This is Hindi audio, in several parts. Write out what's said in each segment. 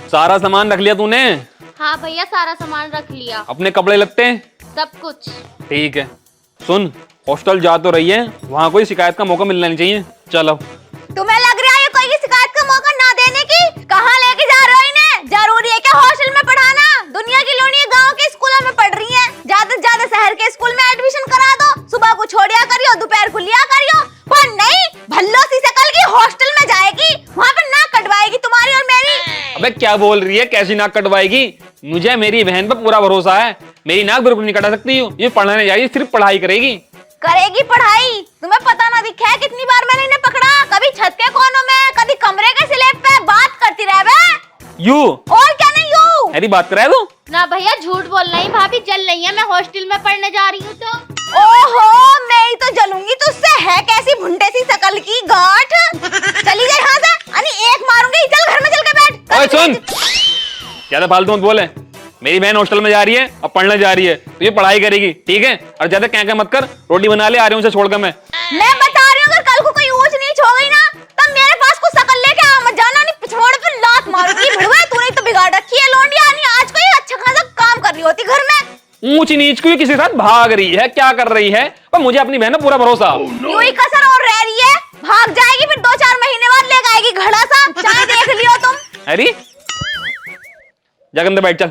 सारा सामान रख लिया तूने? हाँ भैया सारा सामान रख लिया, अपने कपड़े लगते? सब कुछ। ठीक है। सुन, हॉस्टल जा तो रही है, वहाँ कोई शिकायत का मौका मिलना नहीं चाहिए। चलो। तुम्हें लग रहा है कोई शिकायत का मौका ना देने की? कहाँ लेके जा रहे हो इन्हें? जरूरी है क्या हॉस्टल में पढ़ाना? दुनिया की लोनियां गांव के स्कूलों में पढ़ रही हैं, ज्यादा से ज्यादा शहर के स्कूल में एडमिशन करा दो। सुबह को छोड़िया करियो, दोपहर को लिया करियो। पर नहीं, भल्लो सी शकल की हॉस्टल में जाएगी, वहाँ पे नाक कटवाएगी तुम्हारी और मेरी। अबे क्या बोल रही है? कैसी नाक कटवाएगी? मुझे मेरी बहन पर पूरा भरोसा है, मेरी नाक बिल्कुल नहीं कटा सकती हूँ। ये पढ़ने जाएगी, सिर्फ पढ़ाई करेगी। करेगी पढ़ाई? तुम्हें पता ना दिखा है कितनी बार मैंने इन्हें पकड़ा, कभी छत के कोनों में, कभी कमरे के स्लैब पे। बात करती रह बे। यू और क्या नहीं यू? अरे बात कराए तू? ना भैया झूठ बोल रही, भाभी जल रही है, मैं हॉस्टल में पढ़ने जा रही हूँ तो। ओहो, मैं ही तो जलूंगी तुझसे। है कैसी भुंडे सी शकल की गांठ। चली जा यहाँ से, अनी एक मारूंगी। चल घर में चल के बैठ। ओए सुन, ज्यादा फालतू मत बोले। मेरी बहन हॉस्टल में जा रही है, अब पढ़ने जा रही है, तो ये पढ़ाई करेगी, ठीक है? और ज्यादा क्या मत कर, रोटी बना ले, आ रही हूँ उसे छोड़कर मैं बता रही हूँ, अगर कल को कोई ऊंच नीच हो गई ना, तब मेरे पास कुछ शकल लेके आ मत जाना, नहीं पिछवाड़ पे लात मारूंगी। भिड़वा, तूने तो बिगाड़ रखी है लोंडिया। नहीं आज कोई अच्छा खासा काम कर रही होती घर में। ऊंच नीच को किसी के साथ भाग रही है, क्या कर रही है? पर मुझे अपनी बहन पर पूरा भरोसा। यूं ही कसर और रह रही है, भाग जाएगी फिर 2-4 महीने बाद लेकर आएगी घड़ा सा। चाहे देख लियो तुम। अरे जाकर अंदर बैठ, चल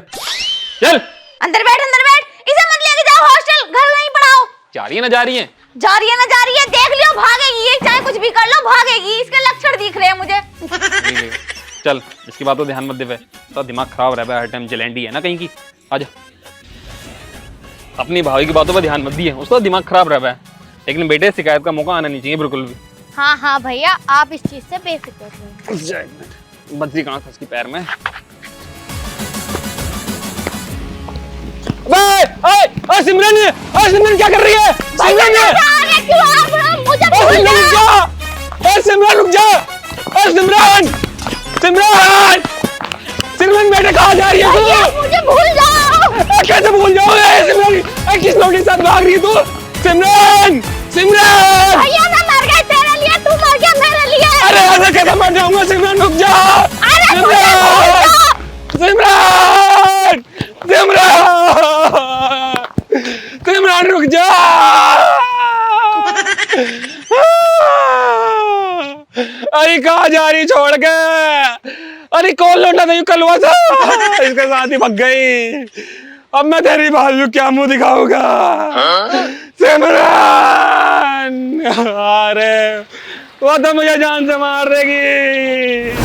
चल अंदर बैठ, अंदर बैठ। इसे मत लेके जाओ हॉस्टल, घर नहीं पढ़ाओ। जा रही है ना जा रही है? जा रही है ना जा रही है, देख लियो भागेगी ये, चाहे कुछ भी कर लो भागेगी। इसके लक्षण दिख रहे हैं मुझे। चल, इसकी बात तो ध्यान मत दे, तो दिमाग खराब रह है, हर टाइम जलेंडी है ना कहीं की। आजा, अपनी भाभी की बातों पर ध्यान मत दिए, उसका दिमाग खराब रह है। लेकिन बेटे, शिकायत का मौका आना नहीं चाहिए बिल्कुल भी। हाँ हाँ भैया, आप इस चीज से बेफिक्र रहिए। बदली कहाँ फंस की पैर में। सिमरन, सिमरन क्या कर रही है? सिमरन सिमरन रुक जा। सिमरन सिमरन सिमरन बेटे कहाँ जा रही है तू? मुझे भूल जाओ। कैसे भूल जाओगे सिमरन? किस लौंडे के साथ भाग रही है तू? सिमरन सिमरन भैया मैं मर गई तेरे लिए, तू मर गया मेरे लिए। अरे ऐसे कैसे मर जाऊंगा? सिमरन रुक जा। सिमरन सिमरन सिमरन रुक जा। अरे कहाँ जा रही छोड़ के? अरे कौन लौटा नहीं कलवा था, इसके साथ ही भग गई। अब मैं तेरी भाभी को क्या मुंह दिखाऊंगा? सिमरन, अरे वो तो मुझे जान से मार देगी।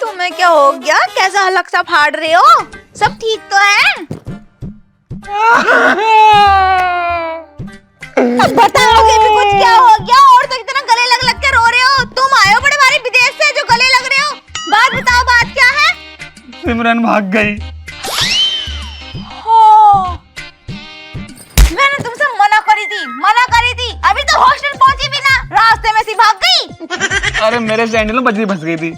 तुम्हें क्या हो गया? कैसा हलक सा फाड़ रहे हो? सब ठीक तो है? अब बताओगे भी कुछ क्या हो गया? और तो इतना गले लग लग के रो रहे हो। तुम आए हो बड़े भारी विदेश से जो गले लग रहे हो। बात बताओ, बात क्या है? सिमरन भाग गई। हो, मैंने तुमसे मना करी थी, मना करी थी। अभी तो हॉस्टल पहुंची भी ना, रास्ते में सी भाग गई। अरे मेरे सैंडल में बजरी फंस गई थी,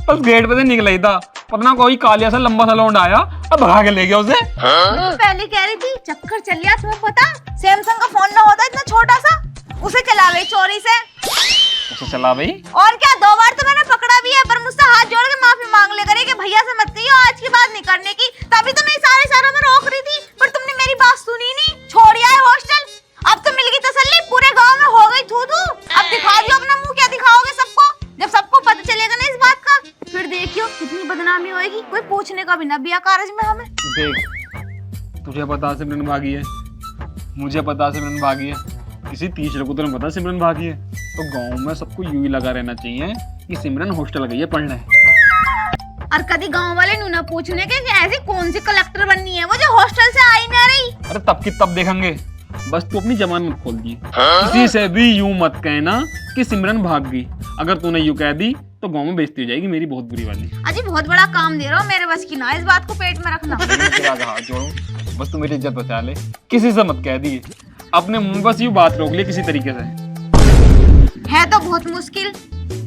बस गेट पे से निकला ही था, पता कोई कालिया सा लंबा सा लौंडा आया और भगा के ले गया उसे। पहले कह रही थी चक्कर चल गया, तुम्हें पता? सैमसंग का फोन ना होता इतना छोटा सा, उसे चला गई चोरी से। उसे चला भाई? और क्या, 2 बार तो मैंने पकड़ा भी है, पर मुझसे हाथ जोड़ के माफी मांग ले करे कि भैया से मत कहियो, आज की बात नहीं करने की। तभी तो मैं सारे शहरों में रोक रही थी, पर तुमने मेरी बात सुनी नहीं, छोड़ आए हॉस्टल। अब तो मिल गई तसल्ली, पूरे गांव में हो गई थू थू। अब दिखा दियो अपना मुंह, क्या दिखाओगे सबको? जब सबको पता चलेगा ना इस बात का, फिर देखियो कितनी बदनामी होएगी। कोई पूछने का भी ना बिया कारज में हमें। देख, तुझे पता सिमरन भागी है, मुझे पता सिमरन भागी है, किसी तीसरे को तो नहीं पता सिमरन भागी है। तो गांव में सबको यूं ही लगा रहना चाहिए कि सिमरन हॉस्टल गई है पढ़ने। और कभी गांव वाले नू ना पूछने के कि ऐसी कौन सी कलेक्टर बननी है वो जो हॉस्टल से आई ना रही। अरे तब की तब देखेंगे, बस तू अपनी जबान मत खोल दी। किसी से भी यूं मत कहना कि सिमरन भाग गई। अगर तूने यूं कह दी तो गांव में बेइज्जती हो जाएगी मेरी, बहुत बुरी वाली। अजी बहुत बड़ा काम दे रहे हो, मेरे बस की ना, इस बात को पेट में रखना। हाथ जोड़ो, बस तू मेरी इज्जत बचा ले, किसी से मत कह दी। अपने मुंह बस यूं बात रोक ले किसी तरीके से। है तो बहुत मुश्किल,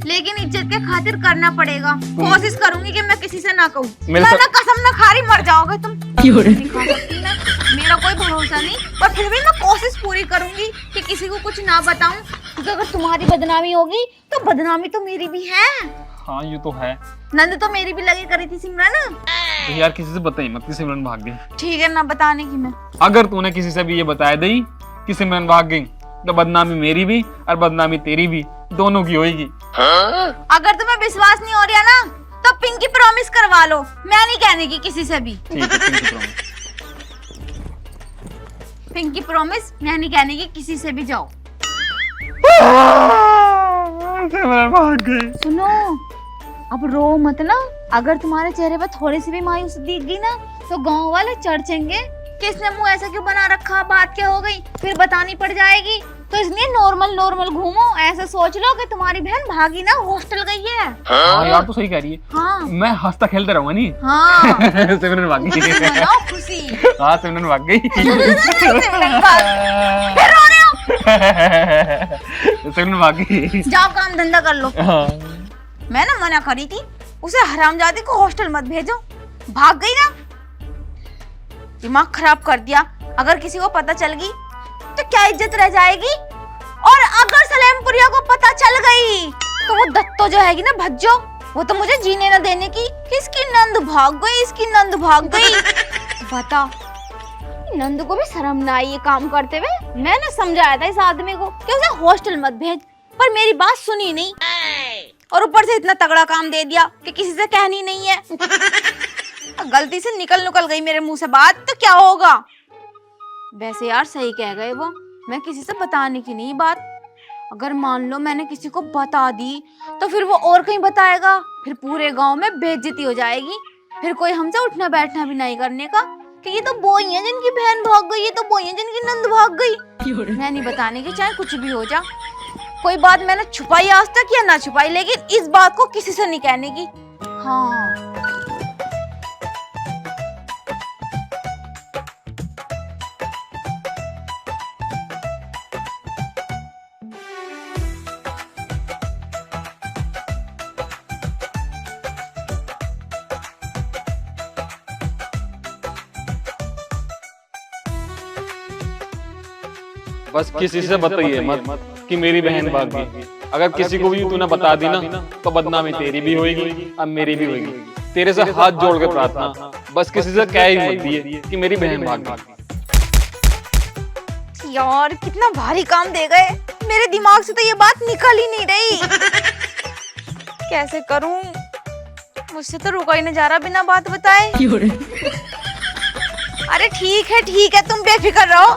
लेकिन इज्जत के खातिर करना पड़ेगा। कोशिश करूंगी कि मैं किसी से ना कहूँ। मेरे मैं कसम ना खा रही, मर जाओगे तुम। नहीं खा सकती मैं, मेरा कोई भरोसा नहीं, पर फिर भी मैं कोशिश पूरी करूंगी कि किसी को कुछ ना बताऊं, क्योंकि अगर तुम्हारी बदनामी होगी तो बदनामी तो मेरी भी है। हाँ ये तो है। नंद तो मेरी भी लगी करी थी सिमरन। तो यार किसी से बताई मत कि सिमरन भाग गई। ठीक है, ना बताने की मैं। अगर तूने किसी से भी ये बताया दी कि सिमरन भाग गई तो बदनामी मेरी भी और बदनामी तेरी भी, दोनों की होगी। अगर तुम्हें विश्वास नहीं हो रहा ना तो पिंकी प्रॉमिस करवा लो, मैं नहीं कहने की किसी से भी। ठीक है, पिंकी प्रॉमिस। पिंकी प्रॉमिस, मैं नहीं कहने की किसी से भी। जाओ। सिमरन भाग गई। सुनो, अब रो मत ना। अगर तुम्हारे चेहरे पर थोड़ी सी भी मायूसी दिख गई ना तो गांव वाले चर्चेंगे कि इसने मुंह ऐसा क्यों बना रखा, बात क्या हो गई, फिर बतानी पड़ जाएगी। तो इसलिए नॉर्मल घूमो। ऐसा सोच लो कि तुम्हारी बहन भागी ना हॉस्टल गई है। हाँ यार, तो सही कह रही है। हाँ मैं हंसता खेलता रहूंगा नहीं। हाँ। सिमरन भाग गई। मनाओ खुशी। हाँ सिमरन भाग गई। सिमरन भाग, फिर रो रहे हो। सिमरन भाग गई। जाओ काम धंधा कर लो। हाँ। मैं ना मना करी थी उसे, हरामजादी को हॉस्टल मत भेजो। भाग गई ना, दिमाग खराब कर दिया। अगर किसी को पता चल गई तो क्या इज्जत रह जाएगी। और अगर सलेमपुरिया को पता चल गई तो वो दत्तो जो हैगी ना भज्जो, वो तो मुझे जीने न देने की कि इसकी नंद भाग गई, इसकी नंद भाग गई। बता, नंद को भी शर्म ना आई ये काम करते हुए। मैंने समझाया था इस आदमी को कि उसे हॉस्टल मत भेज, पर मेरी बात सुनी नहीं, और ऊपर से इतना तगड़ा काम दे दिया कि किसी से कहनी नहीं है। गलती से निकल गई मेरे मुंह से बात तो क्या होगा। वैसे यार सही कह गए वो, मैं किसी से बताने की नहीं बात। अगर मान लो मैंने किसी को बता दी तो फिर वो और कहीं बताएगा, फिर पूरे गांव में बेइज्जती हो जाएगी। फिर कोई हमसे उठना बैठना भी नहीं करने का कि ये तो बोई है जिनकी बहन भाग गई, ये तो बोई है जिनकी नंद भाग गई। मैं नहीं बताने की, चाहे कुछ भी हो जा। कोई बात मैंने छुपाई आज तक या ना छुपाई, लेकिन इस बात को किसी से नहीं कहने की। हाँ बस किसी से बताइए मत कि मेरी बहन भाग गई। अगर किसी को भी तूने बता दी ना तो बदनामी तेरी भी होगी अब मेरी भी होगी। तेरे से हाथ जोड़ के प्रार्थना, बस किसी से कह ही मत दिए कि मेरी बहन भाग गई। यार कितना भारी काम दे गए, मेरे दिमाग से तो ये बात निकल ही नहीं रही। कैसे करूं, मुझसे तो रुका ही न जा रहा बिना बात बताए। अरे ठीक है, तुम बेफिक्र रहो।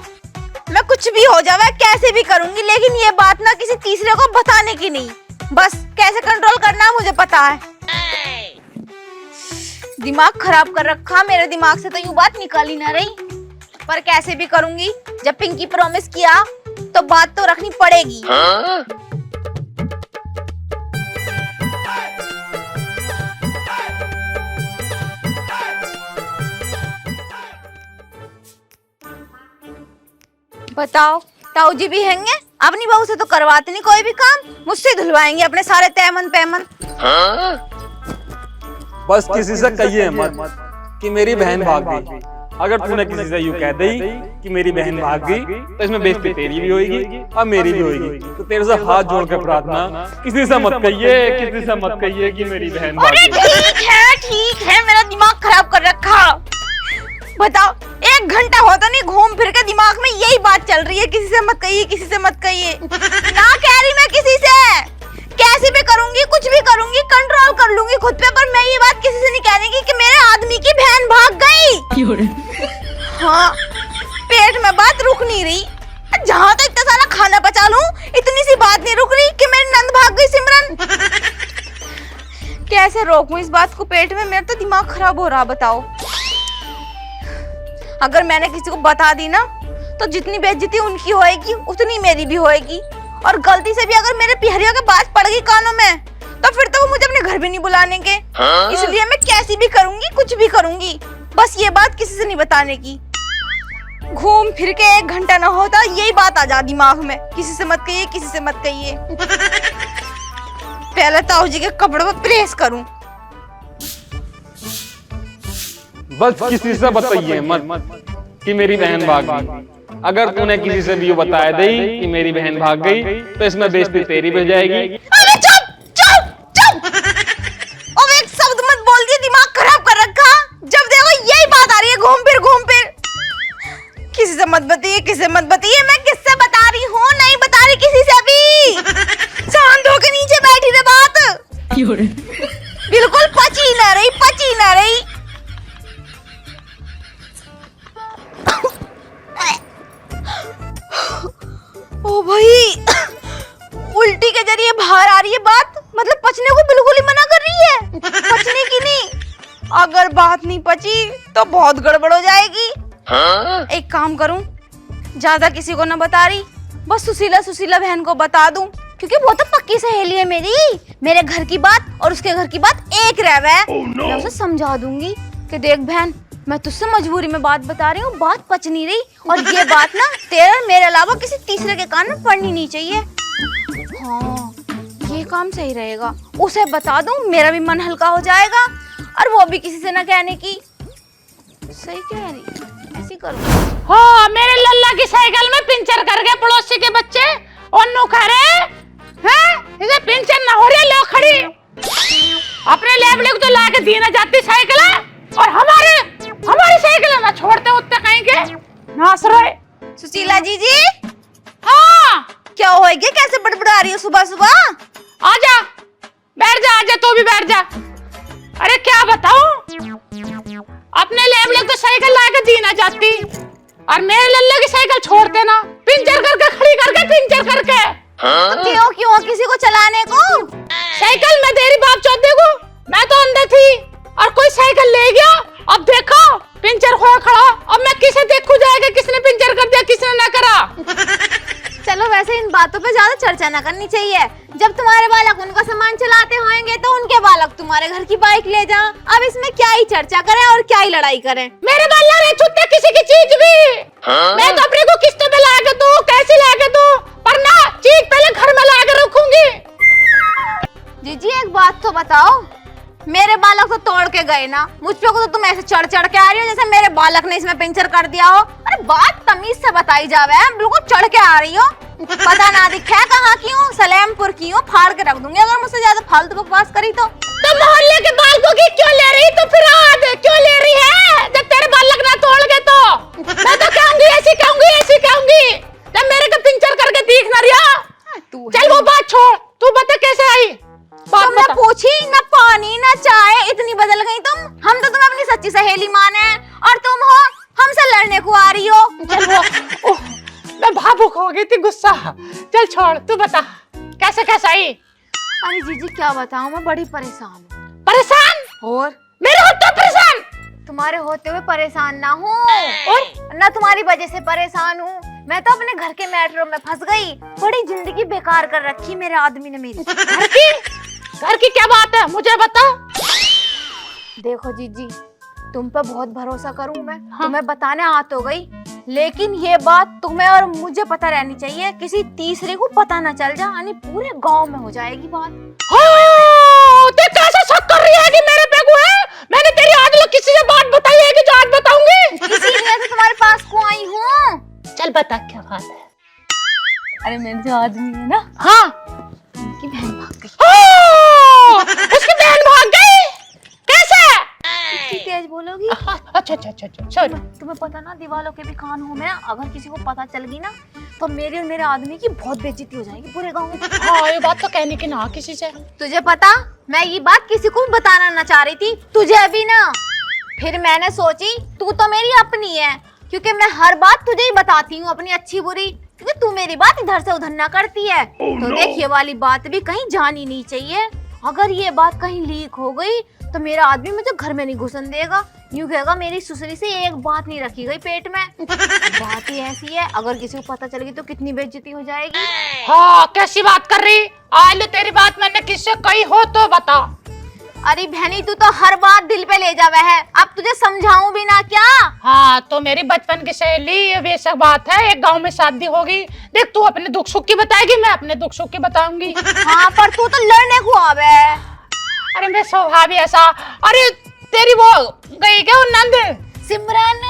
मैं कुछ भी हो जावे कैसे भी करूंगी, लेकिन ये बात ना किसी तीसरे को बताने की नहीं। बस कैसे कंट्रोल करना मुझे पता है। दिमाग खराब कर रखा मेरे दिमाग से, तो यूं बात निकल ही ना रही। पर कैसे भी करूंगी, जब पिंकी प्रॉमिस किया तो बात तो रखनी पड़ेगी। बताओ, ताऊ जी भी हैंगे, अपनी बहू से तो करवाते नहीं कोई भी काम, मुझसे धुलवाएंगे अपने सारे तैमन पैमन। बस किसी से कहिए मत कि मेरी बहन भाग गई। अगर तूने किसी से यूं कह दी कि मेरी बहन भाग गई तो इसमें बेइज्जती तेरी भी होगी और मेरी भी होगी। तो तेरे से हाथ जोड़ के प्रार्थना, किसी से मत कहिए कि मेरी बहन भाग गई। ठीक है, मेरा दिमाग खराब कर रखा। बताओ, 1 घंटा होता नहीं घूम फिर के दिमाग में यही बात चल रही है, किसी से मत कहिए। ना कह रही मैं किसी से, कैसे भी करूंगी, कुछ भी करूंगी, कंट्रोल कर लूंगी खुद पे, पर मैं ये बात किसी से नहीं कहने की कि मेरे आदमी की बहन भाग गई। हाँ, पेट में बात रुक नहीं रही। जहाँ तक इतना सारा खाना पचा लूं, इतनी सी बात नहीं रुक रही कि मेरी नंद भाग गई सिमरन। कैसे रोकूं इस बात को पेट में, मेरा तो दिमाग खराब हो रहा। बताओ, अगर मैंने किसी को बता दी ना तो जितनी बेइज्जती उनकी होएगी उतनी मेरी भी होएगी। और गलती से भी अगर मेरे पिहरियों के बात पड़ गई कानों में तो फिर तो वो मुझे अपने घर भी नहीं बुलाने के। इसलिए मैं कैसी भी करूंगी, कुछ भी करूंगी, बस ये बात किसी से नहीं बताने की। घूम फिर के 1 घंटा ना होता यही बात आ जा दिमाग में, किसी से मत कहिए। पहले ताऊ जी के कपड़ों पे प्रेस करूं। बस किसी से बताइए मत कि मेरी बहन भाग गई। अगर तूने किसी से भी ये बताया दे कि मेरी बहन भाग गई तो इसमें बेइज्जती तेरी भी हो जाएगी। अरे चुप चुप चुप! अब एक शब्द मत बोल दिए, दिमाग खराब कर रखा। जब देखो यही बात आ रही है घूम फिर घूम फिर। किसी से मत बताइए, किसी से मत बताइए। मैं किससे बता रही हूँ? नहीं बता रही किसी से भी। शांत होकर नीचे बैठी रहे बात। बिल्कुल पची ना रही, पची ना रही। ओ भाई, उल्टी के जरिए बाहर आ रही है बात। मतलब पचने को बिल्कुल ही मना कर रही है, पचने की नहीं। अगर बात नहीं पची तो बहुत गड़बड़ हो जाएगी। एक काम करूं, ज्यादा किसी को ना बता रही, बस सुशीला बहन को बता दूं, क्योंकि वो तो पक्की सहेली है मेरी। मेरे घर की बात और उसके घर की बात एक रहवे है। मैं उसे समझा दूंगी कि देख बहन, मैं तुझसे मजबूरी में बात बता रही हूँ, बात पच नहीं रही, और ये बात ना तेरे और मेरे अलावा किसी तीसरे के कान में पड़नी नहीं चाहिए। हाँ, ये काम सही रहेगा। उसे बता दूं, मेरा भी मन हल्का हो जाएगा, और वो भी किसी से ना कहने की। सही कह रही, ऐसी करूँ। हाँ, मेरे लल्ला की साइकिल में पंचर कर गए पड़ोसी के बच्चे, और नु कह रहे हैं इसे पंचर ना हो रही, लो खड़ी। अपने लेबले को तो लाके दी ना जाती साइकिल है, और हमारी साइकिल ना छोड़ते उतने कहीं के नास रहे। सुशीला जी। हाँ, क्या होएगी? कैसे बड़बड़ा रही हो सुबह सुबह? आजा, बैठ जा, आजा तू भी बैठ जा। अरे क्या बताऊं, अपने लेबले को साइकिल लाके दी ना जाती, और मेरे लल्ला की साइकिल छोड़ते ना, पंचर करके खड़ी करके पंचर करके। तो क्यों किसी को चलाने को? साइकिल में तेरी बाप चौथे को, मैं तो अंदर थी और कोई साइकिल ले गया। अब देखो पंचर हुआ खड़ा, अब मैं किसे देखूं जाएगा किसने पंचर कर दिया किसने ना करा। चलो वैसे इन बातों पे ज्यादा चर्चा ना करनी चाहिए। जब तुम्हारे बालक उनका सामान चलाते होंगे तो उनके बालक तुम्हारे घर की बाइक ले जा। अब इसमें क्या ही चर्चा करें और क्या ही लड़ाई करें। मेरे बालक रे छुट्टे किसी की चीज भी। मैं तो अपने को किस्तों पे ला के दूं, कैसे ला के दूं, पर ना चीज पहले घर में ला के रखूंगी। जीजी एक बात तो बताओ, मेरे बालक तो तोड़ के गए ना, मुझ पे को तो तुम ऐसे चढ़ चढ़ के आ रही हो जैसे मेरे बालक ने इसमें पंचर कर दिया हो। अरे बात तमीज से बताई जावे, बिल्कुल चढ़ के आ रही हो। पता ना दिखे कहाँ की हूँ, सलेमपुर की हूँ, फाड़ के रख दूंगी अगर मुझसे ज्यादा फालतू बकवास करी तो। मोहल्ले के बालकों की क्यों ले रही, तो फिर आज क्यों ले रही है? जब तेरे बालक ना तोड़ गए तो मैं तो कहूंगी ऐसी कहूंगी जब मेरे को पंचर करके दिख ना रिया। चल वो बात छोड़, तू बता कैसे आई। तुमने पूछी ना, पानी ना चाय, इतनी बदल गई तुम। हम तो तुम्हें अपनी सच्ची सहेली माने, और तुम हो हमसे लड़ने को आ रही हो। मैं भावुक हो गई थी, गुस्सा। चल छोड़, तू बता कैसे आई। अरे जीजी क्या बताऊं, मैं बड़ी परेशान हूँ। परेशान? और मेरे होते परेशान? तुम्हारे होते हुए परेशान ना हूँ, और ना तुम्हारी वजह से परेशान हूँ। मैं तो अपने घर के मेट्रो में फंस गई। बड़ी जिंदगी बेकार कर रखी मेरे आदमी ने मेरी। घर की क्या बात है, मुझे बता। देखो जीजी, तुम पे बहुत भरोसा करूं मैं। हाँ। तुम्हें बताने आ तो गई, लेकिन ये बात तुम्हें और मुझे पता रहनी चाहिए, किसी तीसरे को पता ना चल जाए, यानी पूरे गांव में हो जाएगी बात। हाँ, तो कैसे शक कर रही है कि मेरे पे को है? मैंने तेरी आज लोग किसी से बात बताई है कि जो आज बताऊंगी? इसीलिए तो तुम्हारे पास को आई हूँ। चल बता क्या बात है। अरे मेरे जो आदमी है ना, हाँ, उनकी बहन भाग गई। उसकी बहन भाग गई? कैसे? इतनी तेज बोलोगी? अच्छा, तुम्हें पता ना, दीवालों के भी कान हूँ मैं। अगर किसी को पता चल गई ना तो मेरे और मेरे आदमी की बहुत बेइज्जती हो जाएगी पूरे गांव में। हाँ, ये बात तो कहने की ना किसी से। तुझे पता, मैं ये बात किसी को बताना ना चाह रही थी, तुझे भी ना। फिर मैंने सोची तू तो मेरी अपनी है, क्योंकि मैं हर बात तुझे ही बताती हूँ, अपनी अच्छी बुरी, क्योंकि तू मेरी बात इधर से उधर ना करती है। तो देख, ये वाली बात भी कहीं जानी नहीं चाहिए। अगर ये बात कहीं लीक हो गई तो मेरा आदमी मुझे घर में नहीं घुसन देगा। यूं कहेगा मेरी सुसरी से एक बात नहीं रखी गई पेट में। बात ही ऐसी है, अगर किसी को पता चल गई तो कितनी बेइज्जती हो जाएगी। हाँ, कैसी बात कर रही? आज तेरी बात मैंने किससे कही हो तो बता। अरे बहनी तू तो हर बात दिल पे ले जावे है, अब तुझे समझाऊं भी ना क्या? हाँ तो मेरी बचपन की सहेली, ये बेशक बात है, एक गांव में शादी होगी। देख तू अपने दुख सुख की बताएगी, मैं अपने दुख सुख की बताऊंगी। हाँ पर तू तो लड़ने को आवे। अरे मेरा स्वभाव ही ऐसा। अरे तेरी वो गई क्या वो नंद? सिमरन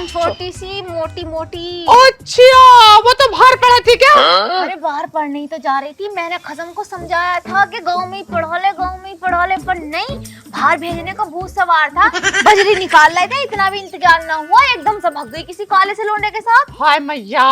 छोटी सी मोटी मोटी। अच्छा वो तो बाहर पढ़ा थी क्या? अरे बाहर पढ़ने ही तो जा रही थी, मैंने खसम को समझाया था कि गांव में ही पढ़ा ले, गांव में ही पढ़ा ले, पर नहीं, बाहर भेजने का भूत सवार था। बजरी निकाल रहे थे, इतना भी इंतजार ना हुआ, एकदम से भाग गई किसी काले से लौंडे के साथ। हाय मैया,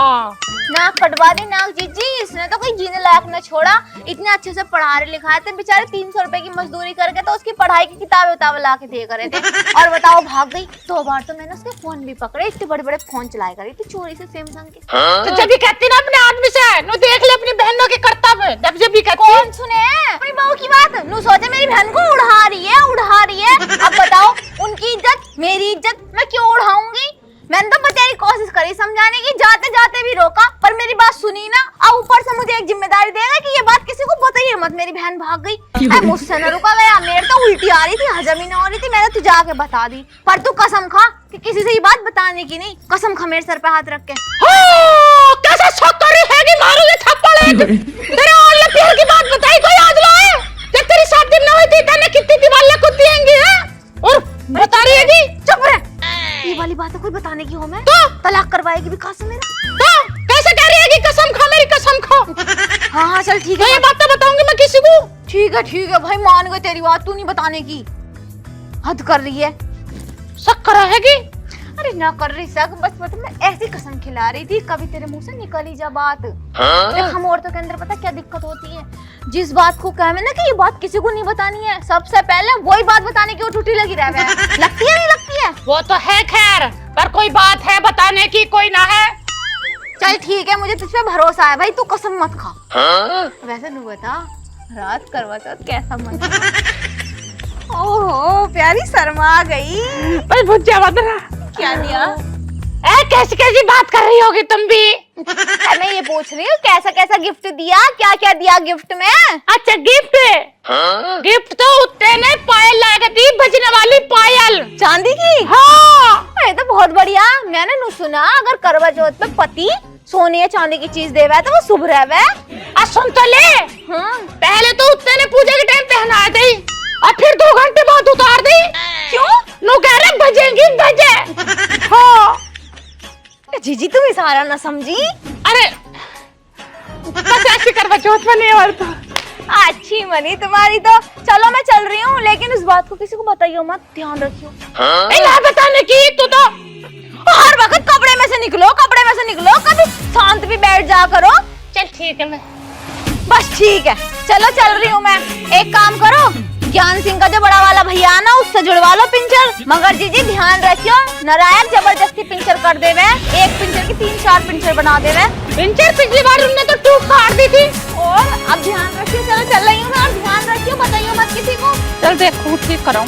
नाक कटवा दी नाक जीजी, इसने तो कोई जीने लायक न छोड़ा। इतने अच्छे से पढ़ा रहे लिखाए थे बेचारे, 300 रुपए की मजदूरी करके तो उसकी पढ़ाई की किताबें उताबें ला के दे करे थे। और बताओ भाग गई। 2 बार तो मैंने उसके फोन भी पकड़े, इतने बड़े बड़े फोन चलाया करी थी चोरी से सैमसंग के। तो जब भी कहती ना अपने आदमी से, नो देख ले अपनी बहनों के कर्तव्य, जब भी कहती। कौन सुने अपनी बहू की बात? नु सोचे मेरी बहन को उड़ा रही है, उड़ा रही है। अब बताओ उनकी इज्जत मेरी इज्जत मैं क्यों उड़ाऊंगी? मैंने तो बतेरी कोशिश करी समझाने की, जाते जाते भी रोका, पर मेरी बात सुनी ना। अब ऊपर से मुझे एक जिम्मेदारी देगा कि ये बात किसी को बताइए मत, मेरी बहन भाग गई। मुझसे न रुका गया, मेरे तो उल्टी आ रही थी, हजम ही न हो रही थी, मैंने तुझे जाके बता दी। पर तू कसम खा कि किसी से ये बात बताने की नहीं, कसम खा मेरे सर पे हाथ रख के। कैसा शौक कर रही है कि मारूंगी थप्पड़ एक। तेरे और प्यार की बात बताई कोई आज लो है? जब तेरी शादी न हुई थी तने कितनी दीवार कुत्तीएंगी है? और बता रही है कि चुप रह, ये वाली बात कोई बताने की हो मैं तो तलाक करवाएगी भी कसम मेरा। तो कैसे कह रही है कि कसम खा, मेरी कसम खा। हाँ चल ठीक तो है, ये बात तो बताऊंगी मैं किसी को। ठीक है भाई, मान गए तेरी बात, तू नहीं बताने की। हद कर रही है। शक कर है कि? अरे ना कर रही शक, बस मतलब मैं ऐसी कसम खिला रही थी, कभी तेरे मुंह से निकल ही जा बात। देख हम औरतों के अंदर पता क्या दिक्कत होती है, जिस बात को कहे ना कि ये बात किसी को नहीं बतानी है, सबसे पहले वही बात बताने की वो टूटी लगी रहे। लगती है नहीं लगती है? वो तो है खैर, पर कोई बात है बताने की कोई ना है। चल ठीक है, मुझे तुझ पे भरोसा है भाई, तू कसम मत खा। वैसे तू बता, रात करवा चौथ कैसा मना? ओहो प्यारी शर्मा गई। बस भुज्जा मत रहा। क्या दिया? कैसी कैसी बात कर रही होगी तुम भी? मैं ये पूछ रही हूँ कैसा कैसा गिफ्ट दिया, क्या क्या दिया गिफ्ट में? अच्छा गिफ्ट, गिफ्ट तो उत्ते ने पायल ला दी, बजने वाली पायल चांदी की। हाँ ये तो बहुत बढ़िया। मैंने नु सुना अगर करवा चौथ पे पति सोने या चांदी की चीज देवे तो वो शुभ रहे। सुन तो ले, पहले तो उत्ते ने पूजा के टाइम पहना दी और फिर 2 घंटे बाद उतार दी। क्यों? नो कह रहे बजेंगी बजे। हाँ जीजी तुम इशारा ना समझी। अरे बस ऐसी करवा चौथ बने और तो अच्छी मनी तुम्हारी तो। चलो मैं चल रही हूँ, लेकिन इस बात को किसी को बताइयो मत, ध्यान रखियो। ना बताने की तू तो हर वक्त कपड़े में से निकलो, कपड़े में से निकलो, कभी शांत भी बैठ जा करो। चल ठीक है, मैं बस ठीक है, चलो चल रही हूँ मैं। एक काम करो, ज्ञान सिंह का जो बड़ा वाला भैया ना उससे जुड़वा लो पिंचर। मगर जीजी ध्यान रखियो, नारायण जबरदस्ती पिंचर कर देवे, एक पिंचर की 3-4 पिंचर बना देवे। पिंचर पिछली बार उनने तो टूट काट दी थी। और अब ध्यान रखियो, चलो चल रही हूँ मैं, और ध्यान रखियो, बताइयो मत किसी को। चल देख ठीक कराऊं।